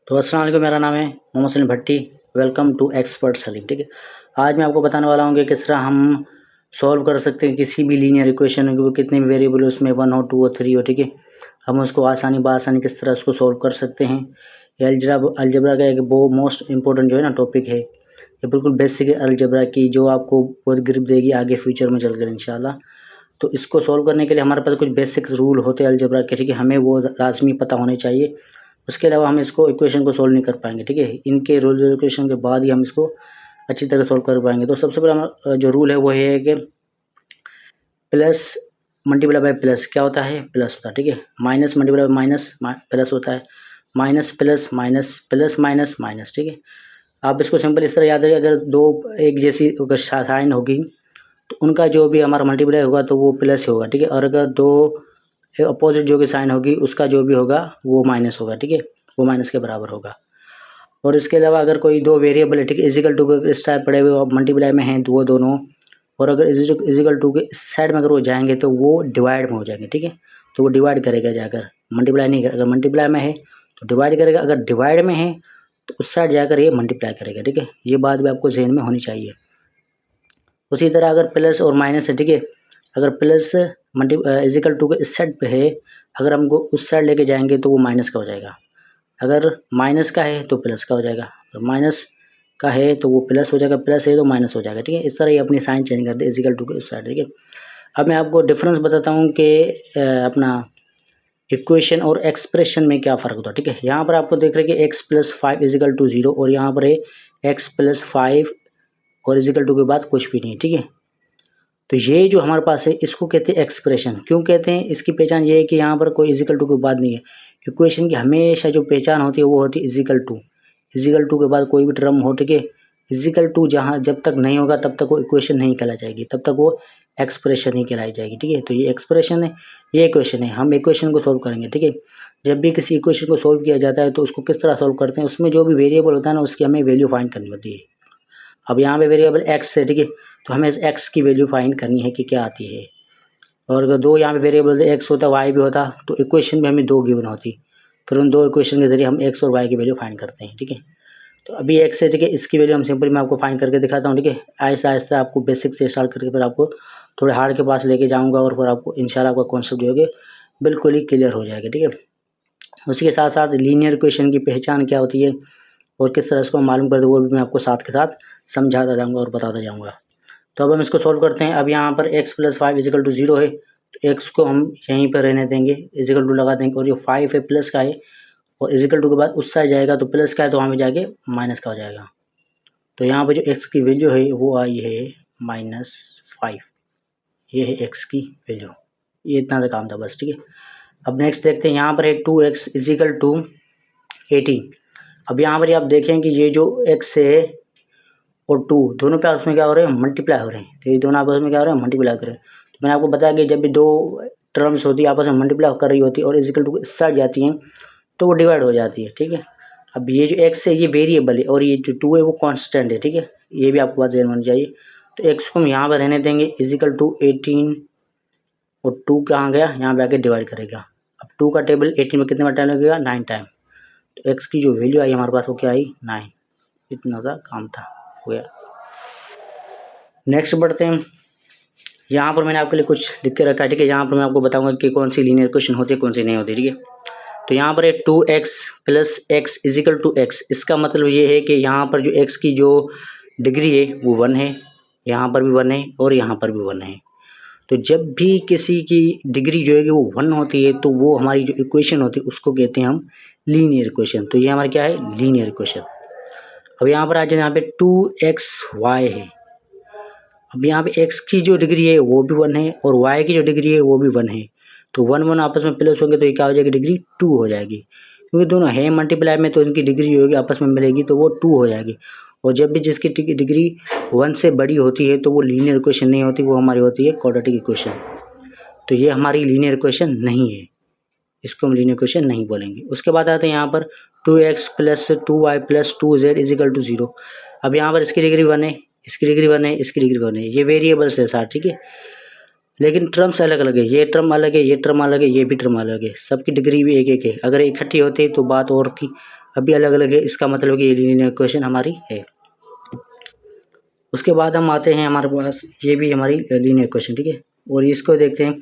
तो अस्सलाम वालेकुम, मेरा नाम है Mohammad Salim Bhatti. Welcome to expert Salim. ठीक है, आज मैं आपको बताने वाला हूँ कि किस तरह हम सॉल्व कर सकते हैं किसी भी लीनियर इक्वेशन को, कितने भी वेरिएबल उसमें 1 हो 2 हो 3 हो। ठीक है, हम उसको आसानी किस तरह उसको सॉल्व कर सकते हैं। ये अलजबरा का एक बहुत मोस्ट इंपॉर्टेंट जो है ना टॉपिक है। ये बिल्कुल बेसिक है अलजबरा की, जो आपको बहुत ग्रिप देगी आगे फ्यूचर में चलकर इंशाल्लाह। तो इसको सॉल्व करने के लिए हमारे पास कुछ बेसिक रूल होते हैं अलजबरा के। ठीक है, हमें वो लाजमी पता होने चाहिए। उसके अलावा हम इसको इक्वेशन को सॉल्व नहीं कर पाएंगे। ठीक है, इनके रूल इक्वेशन के बाद ही हम इसको अच्छी तरह सॉल्व कर पाएंगे। तो सबसे पहला जो रूल है वो है कि प्लस मल्टीप्लाई बाय प्लस क्या होता है, प्लस होता है। ठीक है, minus multiply by minus plus होता है, minus plus minus plus minus minus. ठीक है, आप इसको सिंपल इस तरह याद रखिए, अगर दो एक जैसी अगर साइन होगी तो उनका जो भी हमारा मल्टीप्लाई होगा तो वो प्लस ही होगा। ठीक है, और अगर दो अपोजिट जो भी साइन होगी उसका जो भी होगा वो माइनस होगा। ठीक है, वो माइनस के बराबर होगा। और इसके अलावा अगर कोई दो वेरिएबल है, ठीक है, इजिकल टू के इस टाइप पड़े हुए और मल्टीप्लाई में हैं वो दोनों, और अगर इजिकल टू के इस साइड में अगर वो जाएंगे तो वो डिवाइड में हो जाएंगे। ठीक है, तो वो डिवाइड करेगा जाकर, मल्टीप्लाई नहीं करेगा। अगर मल्टीप्लाई में है तो डिवाइड करेगा, अगर डिवाइड में है तो उस साइड जाकर ये मल्टीप्लाई करेगा। ठीक है, ये बात भी आपको जहन में होनी चाहिए। उसी तरह अगर प्लस और माइनस है, ठीक है, अगर प्लस इजिकल टू के इस साइड पे है, अगर हमको उस साइड लेके जाएंगे तो वो माइनस का हो जाएगा। अगर माइनस का है तो प्लस का हो जाएगा, तो माइनस का है तो वो प्लस हो जाएगा, प्लस है तो माइनस हो जाएगा। ठीक है, इस तरह ये अपनी साइन चेंज कर दे इजिकल टू के उस साइड। ठीक है, अब मैं आपको डिफरेंस बताता हूँ कि अपना इक्वेशन और एक्सप्रेशन में क्या फ़र्क होता है। ठीक है, यहाँ पर आपको देख रहे हैं कि एक्स प्लस 5 इजिकल टू 0, और यहाँ पर है एक्स प्लस 5 और इजिकल टू के बाद कुछ भी नहीं है। ठीक है, तो ये जो हमारे पास है इसको कहते हैं एक्सप्रेशन। क्यों कहते हैं, इसकी पहचान ये है कि यहाँ पर कोई इजिकल टू के बाद नहीं है। इक्वेशन की हमेशा जो पहचान होती है वो होती है इजिकल टू। इजिकल टू के बाद कोई भी टर्म हो, ठीक है, इजिकल टू जहाँ जब तक नहीं होगा तब तक वो इक्वेशन नहीं कहलाई जाएगी, तब तक वो एक्सप्रेशन ही कहलाई जाएगी। ठीक है, तो ये एक्सप्रेशन है, ये इक्वेशन है। हम इक्वेशन को सोल्व करेंगे। ठीक है, जब भी किसी इक्वेशन को सोल्व किया जाता है तो उसको किस तरह सोल्व करते हैं, उसमें जो भी वेरिएबल होता है ना उसकी हमें वैल्यू फाइंड करनी होती है। अब यहाँ पे वेरिएबल एक्स है, ठीक है, तो हमें इस एक्स की वैल्यू फाइंड करनी है कि क्या आती है। और अगर दो यहाँ पे वेरिएबल एक्स होता वाई भी होता तो इक्वेशन में हमें दो गिवन होती, फिर उन दो इक्वेशन के जरिए हम एक्स और वाई की वैल्यू फाइंड करते हैं। ठीक है, तो अभी एक्स है, ठीक है, इसकी वैल्यू हम सिंपल मैं आपको फाइंड करके दिखाता हूँ। ठीक है, आहिस्ता आहिस्ता आपको बेसिक से स्टार्ट करके फिर आपको थोड़े हार्ड के पास लेके जाऊँगा, और फिर आपको इंशाल्लाह आपका कॉन्सेप्ट जो है बिल्कुल ही क्लियर हो जाएगा। ठीक है, उसी के साथ साथ लीनियर इक्वेशन की पहचान क्या होती है और किस तरह इसको मालूम करते वो भी मैं आपको साथ के साथ समझाता जाऊँगा और बताता जाऊँगा। तो अब हम इसको सॉल्व करते हैं। अब यहाँ पर x प्लस 5 इजिकल टू 0 है, तो x को हम यहीं पर रहने देंगे, इजिकल टू लगा देंगे, और जो 5 है प्लस का है, और इजिकल टू के बाद उस साइड जाएगा तो प्लस का है तो वहाँ पे जाके माइनस का हो जाएगा। तो यहाँ पर जो x की वैल्यू है वो आई है -5, ये है x की वैल्यू। ये इतना सा काम था बस। ठीक है, अब नेक्स्ट देखते हैं, यहाँ पर है 2x इजिकल टू 18। अब यहाँ पर आप देखें कि ये जो x है और 2 दोनों पे आपस में क्या हो रहे हैं, मल्टीप्लाई हो रहे हैं। तो ये दोनों आपस में क्या हो रहे हैं, मल्टीप्लाई कर रहे हैं। तो मैंने आपको बताया कि जब भी दो टर्म्स होती है आपस में मल्टीप्लाई कर रही होती है और इजिकल टू इस साइड जाती हैं तो वो डिवाइड हो जाती है। ठीक है, अब ये जो एक्स है ये वेरिएबल है और ये जो 2 है वो कांस्टेंट है। ठीक है, ये भी आपको बात ध्यान होनी चाहिए। तो एक्स को हम यहाँ पर रहने देंगे, इजिकल टू 18, और 2 कहाँ गया, यहाँ पे आके डिवाइड करेगा। अब 2 का टेबल 18 में कितने बार टाइम लगेगा, 9 टाइम। तो एक्स की जो वैल्यू आई हमारे पास वो क्या आई, 9। इतना सा काम था, हो गया। नेक्स्ट बढ़ते हैं, यहाँ पर मैंने आपके लिए कुछ लिख के रखा है। ठीक है, यहाँ पर मैं आपको बताऊंगा कि कौन सी लीनियर इक्वेशन होती है कौन सी नहीं होती। ठीक है, तो यहाँ पर है 2x plus x is equal to x. इसका मतलब ये है कि यहाँ पर जो x की जो डिग्री है वो 1 है, यहाँ पर भी 1 है और यहाँ पर भी 1 है। तो जब भी किसी की डिग्री जो है वो 1 होती है तो वो हमारी जो इक्वेशन होती है उसको कहते हैं हम लीनियर इक्वेशन। तो ये हमारा क्या है, लीनियर इक्वेशन। अब यहाँ पर आ जाए, यहाँ पे 2xy है। अब यहाँ पे x की जो डिग्री है वो भी 1 है और y की जो डिग्री है वो भी 1 है। तो 1 1 आपस में प्लस होंगे तो ये क्या हो जाएगी, डिग्री 2 हो जाएगी। क्योंकि दोनों है मल्टीप्लाई में तो इनकी डिग्री जो होगी आपस में मिलेगी तो वो 2 हो जाएगी। और जब भी जिसकी डिग्री 1 से बड़ी होती है तो वो लीनियर इक्वेशन नहीं होती, वो हमारी होती है क्वाड्रेटिक इक्वेशन। तो ये हमारी लीनियर इक्वेशन नहीं है, इसको हम लीनियर इक्वेशन नहीं बोलेंगे। उसके बाद आते हैं यहाँ पर 2x plus 2y plus 2z is equal to 0। अब यहाँ पर इसकी डिग्री 1 है, इसकी डिग्री 1 है, इसकी डिग्री 1 है। ये वेरिएबल्स है साथ, ठीक है, लेकिन टर्म्स अलग अलग है। ये टर्म अलग है, ये टर्म अलग है, ये भी टर्म अलग है। सबकी डिग्री भी एक एक है। अगर इकट्ठी होती तो बात और थी, अभी अलग अलग है, इसका मतलब कि ये लीनियर इक्वेशन हमारी है। उसके बाद हम आते हैं हमारे पास, ये भी हमारी लीनियर इक्वेशन, ठीक है। और इसको देखते हैं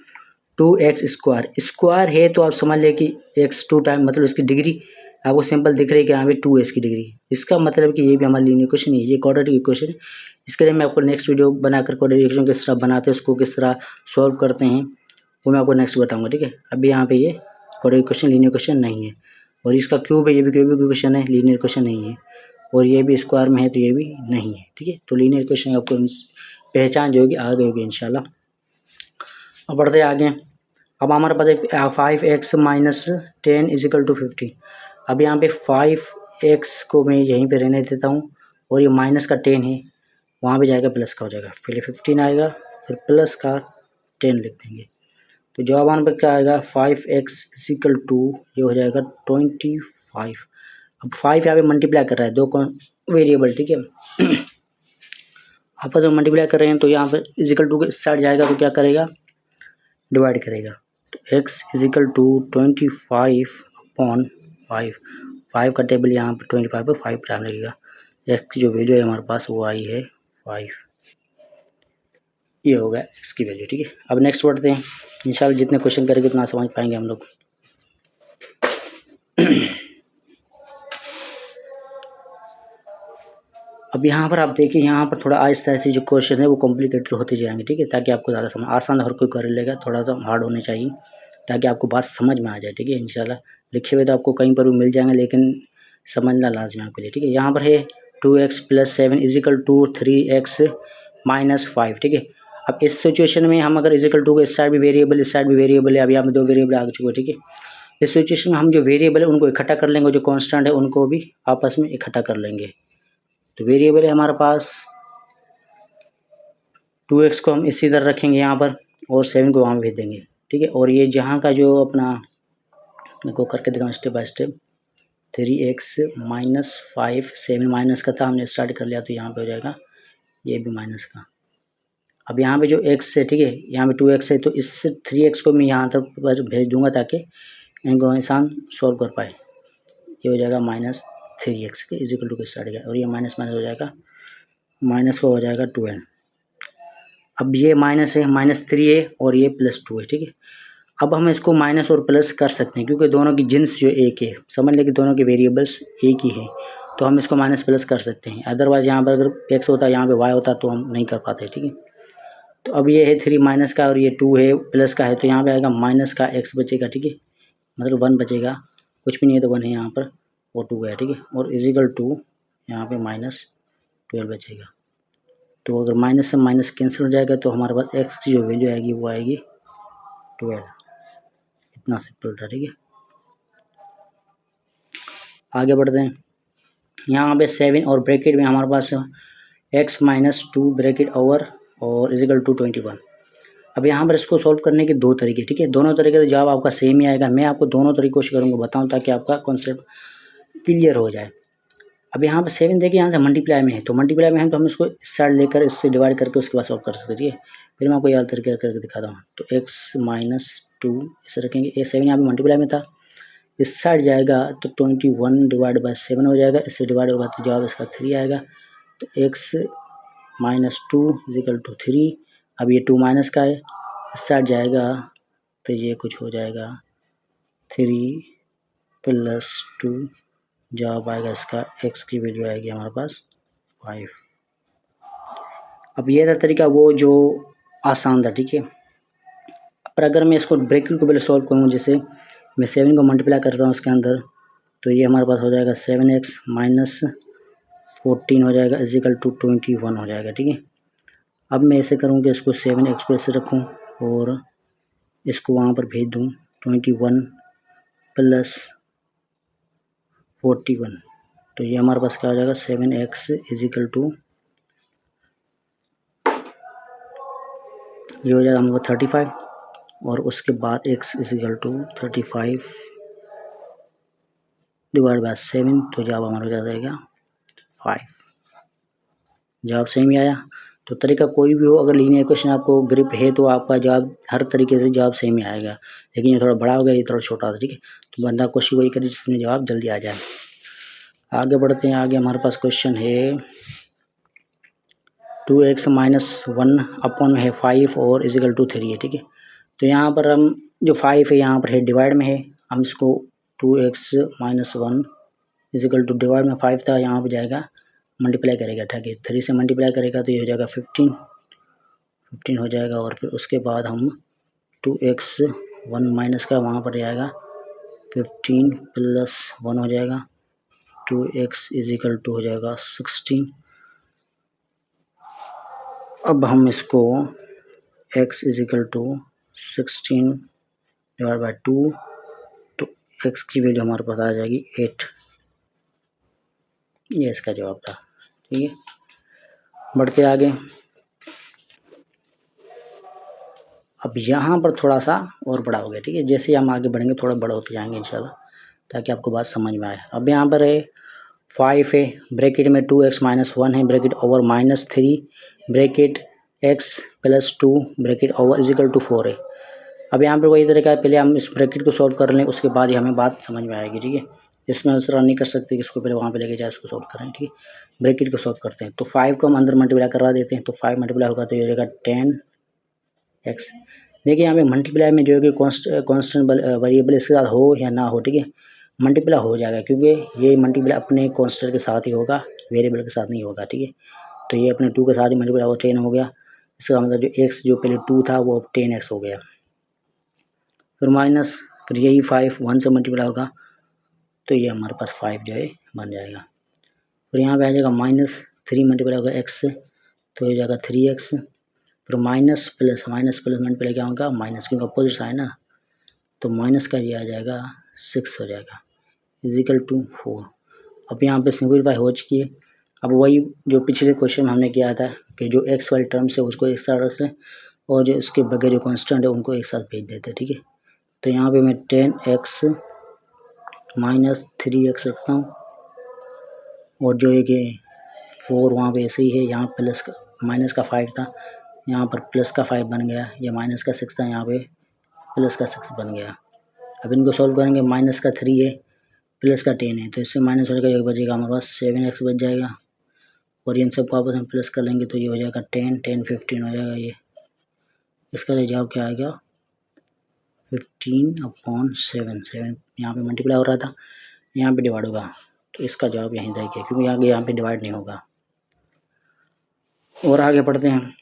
2x स्क्वायर, स्क्वायर है तो आप समझ लें कि x 2 टाइम, मतलब इसकी डिग्री आपको सिंपल दिख रही है कि यहाँ पे 2x की डिग्री, इसका मतलब कि ये भी हमारी लीनियर इक्वेशन है, ये क्वाड्रेटिक इक्वेशन है। इसके लिए मैं आपको नेक्स्ट वीडियो बनाकर क्वाड्रेटिक इक्वेशन किस तरह बनाते हैं, उसको किस तरह सॉल्व करते हैं, वो मैं आपको नेक्स्ट बताऊँगा, ठीक है। अभी यहाँ पे ये क्वाड्रेटिक इक्वेशन लीनियर इक्वेशन नहीं है, और इसका क्यूब है, ये भी क्यूबिक इक्वेशन है, लीनियर इक्वेशन नहीं है। और ये भी स्क्वायर में है तो ये भी नहीं है, ठीक है। तो लीनियर इक्वेशन आपको पहचान जो होगी आ गई होगी इंशाल्लाह। अब बढ़ते आगे। अब हमारे पास एक 5x माइनस 10 इजिकल टू 50। अब यहाँ पे 5x को मैं यहीं पे रहने देता हूँ, और ये माइनस का 10 है, वहाँ पे जाएगा प्लस का हो जाएगा, पहले 15 आएगा फिर प्लस का 10 लिख देंगे। तो जवाब आने पर क्या आएगा, 5x इजिकल टू ये हो जाएगा 25। अब 5 यहाँ पे मल्टीप्लाई कर रहा है, दो वेरिएबल, ठीक है। आपस में मल्टीप्लाई कर रहे हैं, तो यहाँ पर इजिकल टू के इस साइड जाएगा तो क्या करेगा, डिवाइड करेगा। तो x इजिकल टू 25/5, 5 का टेबल यहाँ पर 25 पर 5 टाइम लगेगा। x की जो वैल्यू है हमारे पास वो आई है 5, ये होगा x की वैल्यू, ठीक है। अब नेक्स्ट बढ़ते हैं, इंशाल्लाह जितने क्वेश्चन करेंगे उतना समझ पाएंगे हम लोग। अब यहाँ पर आप देखिए, यहाँ पर थोड़ा आहिस्ता आहिस्ता जो क्वेश्चन है वो कॉम्प्लिकेटेड होते जाएंगे, ठीक है, ताकि आपको ज़्यादा समझ, आसान हर कोई कर लेगा, थोड़ा सा हार्ड होने चाहिए ताकि आपको बात समझ में आ जाए, ठीक है। इंशाल्लाह लिखे हुए तो आपको कहीं पर भी मिल जाएंगे, लेकिन समझना लाजमी आपके लिए, ठीक है। यहाँ पर है 2x + 7 इजिकल टू 3x - 5, ठीक है। अब इस सिचुएशन में हम अगर इजिकल टू के इस साइड भी वेरिएबल, इस साइड भी वेरिएबल है, अब यहाँ पे दो वेरिएबल आ चुके हैं, ठीक है। इस सिचुएशन में हम जो वेरिएबल है उनको इकट्ठा कर लेंगे, जो कॉन्स्टेंट है उनको भी आपस में इकट्ठा कर लेंगे। तो वेरिएबल है हमारे पास 2x को हम इसी तरह रखेंगे यहाँ पर, और 7 को वहाँ भेज देंगे, ठीक है। और ये जहाँ का जो अपना, मैं को करके दिखाऊँ step by step, 3x - 5, 7 minus का था, हमने स्टार्ट कर लिया, तो यहाँ पे हो जाएगा ये भी माइनस का। अब यहाँ पे जो x है, ठीक है, यहाँ पे 2x है, तो इस 3x को मैं यहाँ तक भेज दूंगा ताकि इनको इंसान सॉल्व कर पाए। ये हो जाएगा -3x के इजिकल टू के स्टार्ट गया, और ये माइनस माइनस हो जाएगा, माइनस को हो जाएगा 12। अब ये माइनस है, -3 है, और ये +2 है, ठीक है। अब हम इसको माइनस और प्लस कर सकते हैं, क्योंकि दोनों की जिन्स जो एक है, समझ लें कि दोनों के वेरिएबल्स एक ही है, तो हम इसको माइनस प्लस कर सकते हैं। अदरवाइज़ यहाँ पर अगर x होता, यहाँ पे y होता, तो हम नहीं कर पाते, ठीक है। तो अब ये है 3 माइनस का, और ये 2 है प्लस का है, तो यहाँ पे आएगा माइनस का x बचेगा, ठीक है, मतलब 1 बचेगा, कुछ भी नहीं है तो 1 है यहाँ पर, और 2 है, ठीक है। और इजिकल टू यहाँ पे -12 बचेगा। तो अगर माइनस से माइनस कैंसिल हो जाएगा, तो हमारे पास x की जो वैल्यू आएगी वो आएगी 12। इतना सिंपल था, ठीक है। आगे बढ़ते हैं, यहाँ पे 7 और ब्रैकेट में हमारे पास x - 2 ब्रैकेट ओवर और इजिकल टू 21। अब यहाँ पर इसको सॉल्व करने के दो तरीके, ठीक है, दोनों तरीके से जवाब आपका सेम ही आएगा। मैं आपको दोनों तरीके कोशिश करूँगा बताऊँ, ताकि आपका कॉन्सेप्ट क्लियर हो जाए। अब यहाँ पर 7 देखिए, यहाँ से मल्टीप्लाई में है, तो मल्टीप्लाई में है तो हम इसको इस साइड लेकर इससे डिवाइड करके उसके बाद सॉल्व कर सकते हैं, ठीक है। फिर मैं आपको यह तरीके करके दिखाता हूँ। तो x - 2 इसे रखेंगे, ये 7 यहाँ पर मल्टीप्लाई में था, इस साइड जाएगा तो 21 डिवाइड बाय 7 हो जाएगा, इससे डिवाइड होगा तो जवाब इसका 3 आएगा। तो x - 2 इजिकल टू 3। अब ये 2 माइनस का है, इस साइड जाएगा तो ये कुछ हो जाएगा 3 + 2, जवाब आएगा इसका, x की वैल्यू आएगी हमारे पास 5। अब ये था तरीका वो जो आसान था, ठीक है। पर अगर मैं इसको ब्रैकेट को पहले सॉल्व करूँ, जैसे मैं 7 को मल्टीप्लाई करता हूँ उसके अंदर, तो ये हमारे पास हो जाएगा 7x - 14 हो जाएगा इजिकल टू 21 हो जाएगा, ठीक है। अब मैं ऐसे करूँ कि इसको 7x को ऐसे रखूँ और इसको वहाँ पर भेज दूँ 21 + 41, तो ये हमारे पास क्या हो जाएगा 7x इजिकल टू, ये हो जाएगा हमारे पास 35, और उसके बाद x is equal to 35 divide by 7, तो जवाब हमारा क्या जाएगा 5। जवाब सही में आया। तो तरीका कोई भी हो, अगर लीनियर इक्वेशन आपको ग्रिप है तो आपका जवाब हर तरीके से जवाब सही में आएगा। लेकिन ये थोड़ा बड़ा हो गया, ये थोड़ा छोटा था, ठीक है। तो बंदा कोशिश वही करे जिसमें जवाब जल्दी आ जाए। आगे बढ़ते हैं। आगे हमारे पास क्वेश्चन है 2x माइनस 1 अपॉन है 5 और इजिकल टू 3 है, ठीक है। तो यहाँ पर हम जो 5 है यहाँ पर है डिवाइड में है, हम इसको 2x minus 1 is equal to divide में 5 था, यहाँ पर जाएगा मल्टीप्लाई करेगा, ठीक है। 3 से मल्टीप्लाई करेगा तो ये हो जाएगा 15 हो जाएगा। और फिर उसके बाद हम 2x 1 माइनस का वहाँ पर जाएगा 15 प्लस 1 हो जाएगा, 2x इजिकल टू हो जाएगा 16। अब हम इसको x is equal to 16 divide by 2, तो x की वैल्यू हमारे पास आ जाएगी 8। ये इसका जवाब था, ठीक है। बढ़ते आगे। अब यहाँ पर थोड़ा सा और बड़ा हो गया, ठीक है। जैसे हम आगे बढ़ेंगे थोड़ा बड़ा होते जाएंगे इंशाल्लाह, ताकि आपको बात समझ में आए। अब यहाँ पर है 5 है, ब्रैकेट में 2x माइनस 1 है, bracket over minus 3 bracket x plus 2 bracket over is equal to 4 है। अब यहाँ पर वही तरीका है, पहले हम इस ब्रैकेट को सॉल्व कर लें, उसके बाद ही हमें बात समझ में आएगी, ठीक है। इसमें उस तरह नहीं कर सकते कि इसको पहले वहाँ पे लेके जाए इसको सॉल्व करें, ठीक है। ब्रैकेट को सॉल्व करते हैं तो 5 को हम अंदर मल्टीप्लाई करवा देते हैं, तो 5 मल्टीप्लाई होगा तो ये रहेगा 10x। देखिए यहाँ पे मल्टीप्लाई में जो है कि कॉन्स्टेंट वेरिएबल इसके साथ हो या ना हो, ठीक है, मल्टीप्लाई हो जाएगा, क्योंकि ये मल्टीप्लाई अपने कॉन्स्टेंट के साथ ही होगा, वेरिएबल के साथ नहीं होगा, ठीक है। तो ये अपने 2 के साथ ही मल्टीप्लाई हो 10 हो गया। इसका मतलब जो x जो पहले 2 था वो अब 10x हो गया। फिर माइनस, फिर यही 5 1 से मल्टीप्लाई होगा तो ये हमारे पास 5 जो है बन जाएगा। फिर यहाँ पे आ जाएगा माइनस 3 मल्टीप्लाई होगा x से तो हो जाएगा 3x। फिर माइनस प्लस मल्टीप्लाई क्या होगा माइनस, क्योंकि अपोजिट साइन है ना, तो माइनस का ये आ जाएगा 6 हो जाएगा इजिकल टू 4। अब यहाँ पे सिंपलीफाई हो चुकी है। अब वही जो पिछले क्वेश्चन में हमने किया था कि जो x वाली टर्म है उसको एक साथ रखते हैं और जो इसके बगैर जो कॉन्स्टेंट है उनको एक साथ भेज देते हैं, ठीक है। तो यहाँ पे मैं 10x माइनस 3x रखता हूँ और जो है कि 4 वहाँ पे ऐसे ही है, यहाँ प्लस का माइनस का 5 था, यहाँ पर प्लस का 5 बन गया, ये माइनस का 6 था, यहाँ पे प्लस का 6 बन गया। अब इनको सॉल्व करेंगे, माइनस का 3 है, प्लस का 10 है, तो इससे माइनस हो जाएगा, एक बचेगा हमारे पास 7x बच जाएगा। और इन सबको आपस में प्लस कर लेंगे तो ये हो जाएगा 10 15 हो जाएगा। ये इसका जवाब क्या आएगा 15/7 यहाँ पे मल्टीप्लाई हो रहा था, यहाँ पे डिवाइड होगा, तो इसका जवाब यहीं देखिए, क्योंकि आगे यहाँ पे डिवाइड नहीं होगा। और आगे पढ़ते हैं।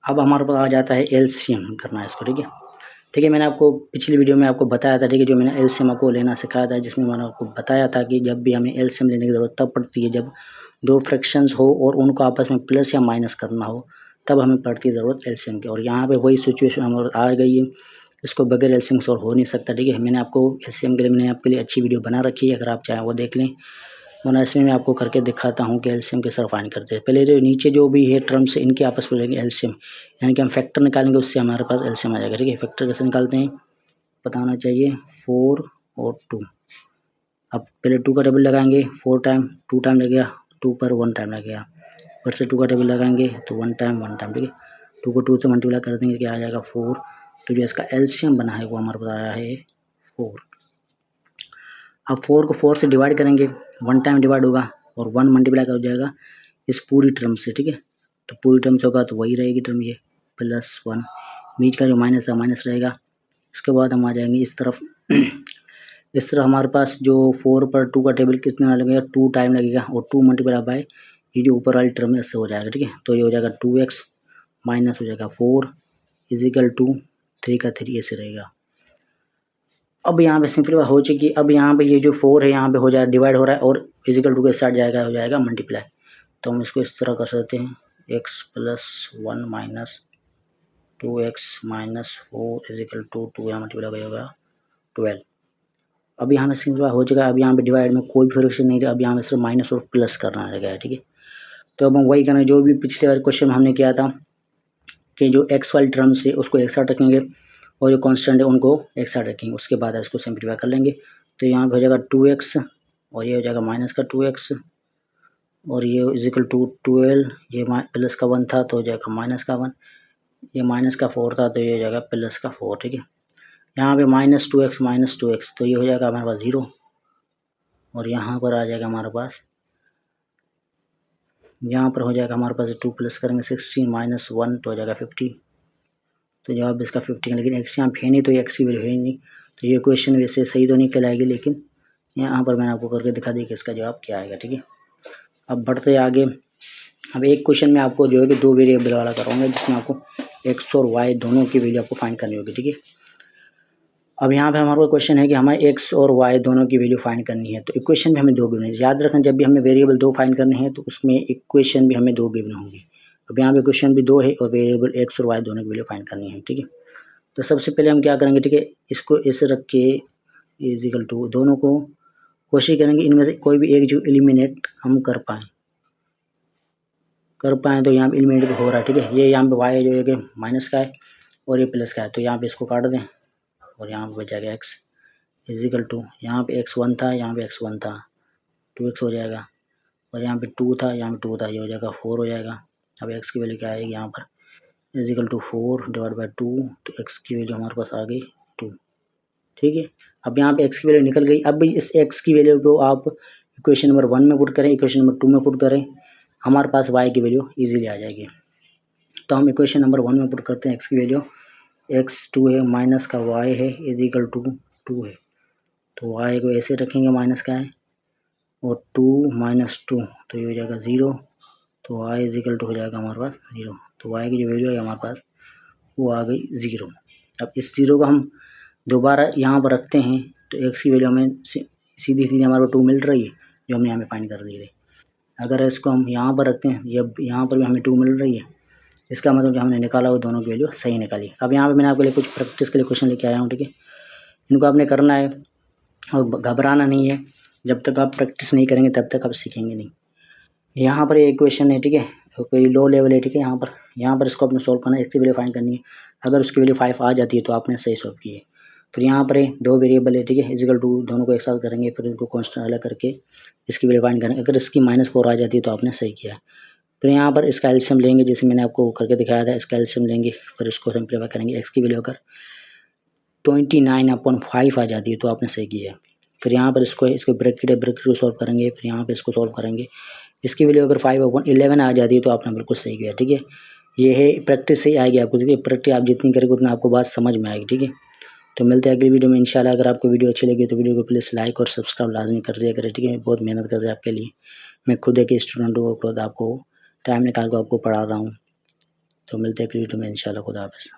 अब हमारे पास आ जाता है एलसीएम करना है इसको, ठीक है। मैंने आपको पिछली वीडियो में आपको बताया था, ठीक है, जो मैंने एलसीएम आपको लेना सिखाया था, जिसमें मैंने आपको बताया था कि जब भी हमें एलसीएम लेने की ज़रूरत तब पड़ती है जब दो फ्रैक्शंस हो और उनको आपस में प्लस या माइनस करना हो, तब हमें पड़ती है ज़रूरत एलसीएम की। और यहाँ पे वही सिचुएशन हमारे आ गई है, इसको बगैर एलसीएम सॉल्व हो नहीं सकता, ठीक है। मैंने आपको एलसीएम के लिए मैंने आपके लिए अच्छी वीडियो बना रखी है, अगर आप चाहें वो देख लें, वरना इसमें मैं आपको करके दिखाता हूँ कि एलसीएम किस तरह फाइंड करते हैं। पहले जो नीचे जो भी है टर्म्स है इनके आपस में लेंगे एलसीएम, यानी कि हम फैक्टर निकालेंगे, उससे हमारे पास एलसीएम आ जाएगा, ठीक है। फैक्टर कैसे निकालते हैं पता होना चाहिए, 4 और 2। अब पहले 2 का टेबल लगाएंगे, 4 टाइम 2 टाइम लगेगा, 2 पर 1 टाइम लगेगा, फिर से 2 का टेबल लगाएंगे तो 1 टाइम, ठीक है। 2 को 2 से मल्टीप्लाई कर देंगे, क्या आ जाएगा 4। तो जो इसका एलसीएम बना है वो हमारे पास आया है 4। अब 4 को 4 से डिवाइड करेंगे, 1 टाइम डिवाइड होगा और 1 मल्टीप्लाई कर जाएगा इस पूरी टर्म से, ठीक है। तो पूरी टर्म से होगा तो वही रहेगी टर्म, ये +1, बीच का जो माइनस था माइनस रहेगा। उसके बाद हम आ जाएंगे इस तरफ इस तरह हमारे पास जो 4 पर 2 का टेबल कितना लगेगा 2 टाइम लगेगा और 2 मल्टीप्लाई बाय ये जो ऊपर वाली टर्म है इससे हो जाएगा, ठीक है। तो ये हो जाएगा 2x माइनस हो जाएगा 4 इजिकल टू 3 का 3 ऐसे रहेगा। अब यहाँ पे सिंपलीफाई हो चुकी। अब यहाँ पे ये जो 4 है यहाँ पे हो जाएगा डिवाइड हो रहा है और इजिकल टू के साथ जाएगा हो जाएगा मल्टीप्लाई। तो हम इसको इस तरह कर सकते हैं, x + 1 minus 2x minus 4 is equal to 2 यहाँ मल्टीप्लाई होगा 12। अब यहाँ में सिंपलीफाई हो चुका है। अब यहाँ पे डिवाइड में कोई फ्रैक्शन नहीं था, अब यहाँ में सिर्फ माइनस और प्लस करना रहेगा, ठीक है। तो अब हम वही करना है जो भी पिछले वाले क्वेश्चन में हमने किया था कि जो x वाली टर्म से उसको एक साथ रखेंगे और जो कांस्टेंट है उनको एक साथ रखेंगे, उसके बाद इसको सिंपलीफाई कर लेंगे। तो यहाँ पे हो जाएगा 2x और ये हो जाएगा माइनस का 2x और ये इजिकल टू 12, ये प्लस का 1 था तो हो जाएगा माइनस का 1, ये माइनस का 4 था तो ये हो जाएगा प्लस का 4, ठीक है। यहाँ पे -2x तो ये हो जाएगा हमारे पास 0 और यहाँ पर आ जाएगा हमारे पास, यहाँ पर हो जाएगा हमारे पास 2 प्लस करेंगे 16 माइनस 1 तो हो जाएगा 50। तो जवाब इसका 50 है, लेकिन एक्स यहाँ है नहीं तो एक्स की वैल्यू है ही नहीं, तो ये क्वेश्चन वैसे सही तो नहीं कहलाएगी, लेकिन यहाँ पर मैंने आपको करके दिखा दी कि इसका जवाब क्या आएगा। ठीक है, अब बढ़ते आगे। अब एक क्वेश्चन में आपको जो है कि 2 वेरिएबल वाला कराऊंगा, जिसमें आपको एक्स और वाई दोनों की वैल्यू आपको फाइंड करनी होगी। ठीक है, अब यहाँ पे हमारे क्वेश्चन है कि हमें एक्स और वाई दोनों की वैल्यू फाइंड करनी है, तो इक्वेशन में हमें 2 गिवन है। याद रखना, जब भी हमें वेरिएबल 2 फाइंड करने हैं तो उसमें इक्वेशन भी हमें 2 गिवन होंगी। अब यहाँ पे क्वेश्चन भी 2 है और वेरिएबल एक्स और वाई दोनों की वैल्यू फाइंड करनी है। ठीक है, तो सबसे पहले हम क्या करेंगे, ठीक है, इसको ऐसे रख के इजिकल टू दोनों को कोशिश करेंगे इनमें से कोई भी एक जो एलिमिनेट हम कर पाएँ तो यहाँ पे एलिमिनेट हो रहा है। ठीक है, ये यहाँ पे वाई जो है कि माइनस का है और ये प्लस का है, तो यहाँ पे इसको काट दें और यहाँ पे बचा गया एक्स इजिकल टू, यहाँ पे x1 था, यहाँ पे x1 था, 2x हो जाएगा, और यहाँ पे 2 था, यहाँ पे 2 था, ये हो जाएगा 4 हो जाएगा। अब x की वैल्यू क्या आएगी यहाँ पर इजिकल टू 4 डिवाइड बाई 2, तो x की वैल्यू हमारे पास आ गई 2। ठीक है, अब यहाँ पे x की वैल्यू निकल गई। अब इस x की वैल्यू को आप इक्वेशन नंबर 1 में पुट करें, इक्वेशन नंबर 2 में पुट करें, हमारे पास y की वैल्यू ईजिली आ जाएगी। तो हम इक्वेशन नंबर 1 में पुट करते हैं, x की वैल्यू x2 है माइनस का y है इजिकल टू 2 है, तो y को ऐसे रखेंगे माइनस का है और 2 माइनस 2 तो ये हो जाएगा 0, तो y इजिकल टू हो जाएगा हमारे पास 0। तो y की जो वैल्यू है हमारे पास वो आ गई 0। अब इस 0 को हम दोबारा यहाँ पर रखते हैं तो x की वैल्यू हमें सीधी हमारे को 2 मिल रही है, जो हमने यहाँ पे फाइंड कर दी है। अगर इसको हम यहाँ पर रखते हैं, जब यहाँ पर भी हमें 2 मिल रही है, इसका मतलब जो हमने निकाला वो दोनों की वैल्यू सही निकाली। अब यहाँ पे मैंने आपके लिए कुछ प्रैक्टिस के लिए क्वेश्चन लेके आया हूँ। ठीक है, इनको आपने करना है और घबराना नहीं है, जब तक आप प्रैक्टिस नहीं करेंगे तब तक आप सीखेंगे नहीं। यहाँ पर एक क्वेश्चन है, ठीक है, कोई लो लेवल है, ठीक है, यहाँ पर इसको आपने सॉल्व करना है, एक्स की वैल्यू फाइंड करनी है। अगर उसकी वैल्यू 5 आ जाती है तो आपने सही सॉल्व की है। फिर यहाँ पर 2 वेरिएबल है, ठीक है, इजिकल टू दोनों को एक साथ करेंगे, फिर इनको कॉन्स्टेंट अलग करके इसकी वैल्यू फाइंड करेंगे। अगर इसकी -4 आ जाती है तो आपने सही किया है। फिर यहाँ पर इसका एलसीएम लेंगे, जैसे मैंने आपको करके दिखाया था, इसका एलसीएम लेंगे, फिर इसको सिंप्लीफाई करेंगे। एक्स की वैल्यू अगर 29/5 आ जाती है तो आपने सही किया है। फिर यहाँ पर इसको ब्रैकेट को सॉल्व करेंगे, फिर यहाँ पे इसको सॉल्व करेंगे। इसकी वैल्यू अगर 5/11 आ जाती है तो आपने बिल्कुल सही किया। ठीक है, ये है प्रैक्टिस से ही आएगी आपको। ठीक है, प्रैक्टिस आप जितनी करेंगे उतना आपको बात समझ में आएगी। ठीक है, तो मिलते हैं अगली वीडियो में इंशाल्लाह। अगर आपको वीडियो अच्छी लगी तो वीडियो को प्लीज़ लाइक और सब्सक्राइब लाजमी कर दिया करें। ठीक है, बहुत मेहनत कर रहे हैं आपके लिए। मैं खुद एक स्टूडेंट हूँ, खुद आपको टाइम निकाल कर आपको पढ़ा रहा हूँ। तो मिलते हैं अगली वीडियो में इंशाल्लाह। खुदा हाफ़िज़।